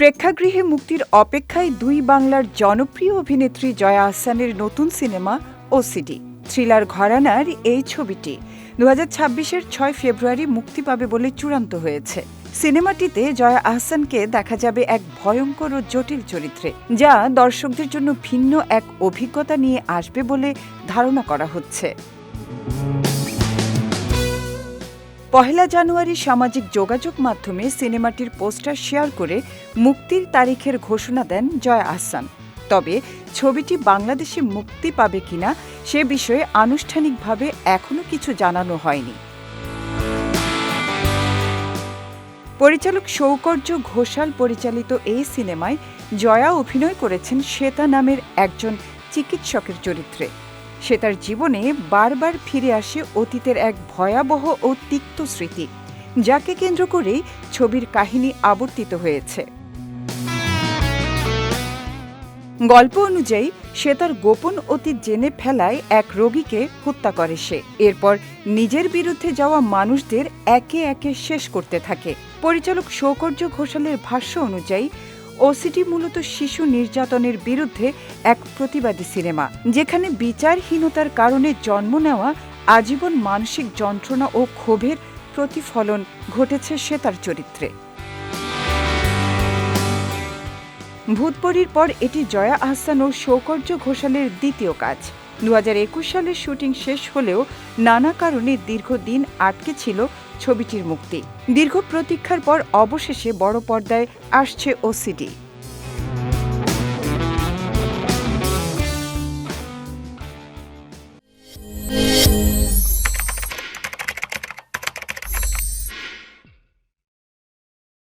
প্রেক্ষাগৃহে মুক্তির অপেক্ষায় দুই বাংলার জনপ্রিয় অভিনেত্রী জয়া আহসানের নতুন সিনেমা ওসিডি থ্রিলার ঘরানার এই ছবিটি 2026-এর 6 ফেব্রুয়ারি মুক্তি পাবে বলে চূড়ান্ত হয়েছে। সিনেমাটিতে জয়া আহসানকে দেখা যাবে এক ভয়ঙ্কর ও জটিল চরিত্রে, যা দর্শকদের জন্য ভিন্ন এক অভিজ্ঞতা নিয়ে আসবে বলে ধারণা করা হচ্ছে। 1 জানুয়ারি সামাজিক যোগাযোগ মাধ্যমে সিনেমাটির পোস্টার শেয়ার করে মুক্তির তারিখের ঘোষণা দেন জয়া আহসান। তবে ছবিটি বাংলাদেশে মুক্তি পাবে কিনা সে বিষয়ে আনুষ্ঠানিকভাবে এখনো কিছু জানানো হয়নি। পরিচালক শৌকর্য ঘোষাল পরিচালিত এই সিনেমায় জয়া অভিনয় করেছেন শ্বেতা নামের একজন চিকিৎসকের চরিত্রে। সে তার জীবনে বারবার ফিরে আসে অতীতের এক ভয়াবহ ও তিক্ত স্মৃতি, যাকে কেন্দ্র করেই ছবির কাহিনী আবর্তিত হয়েছে। গল্প অনুযায়ী সে তার গোপন অতীত জেনে ফেলায় এক রোগীকে হত্যা করে সে। এরপর নিজের বিরুদ্ধে যাওয়া মানুষদের একে একে শেষ করতে থাকে। পরিচালক শৌকর্য ঘোষালের ভাষ্য অনুযায়ী ওসিডি মূলত শিশু নির্যাতনের বিরুদ্ধে এক প্রতিবাদী সিনেমা, যেখানে বিচারহীনতার কারণে জন্ম নেওয়া আজীবন মানসিক যন্ত্রণা ও ক্ষোভের প্রতিফলন ঘটেছে সে তার চরিত্রে। ভূতপরীর পর এটি জয়া আহসান ও শৌকর্য ঘোষালের দ্বিতীয় কাজ। 2021 সালের শুটিং শেষ হলেও নানা কারণে দীর্ঘদিন আটকে ছিল ছবিটির মুক্তি। দীর্ঘ প্রতীক্ষার পর অবশেষে বড় পর্দায় আসছে ওসিডি।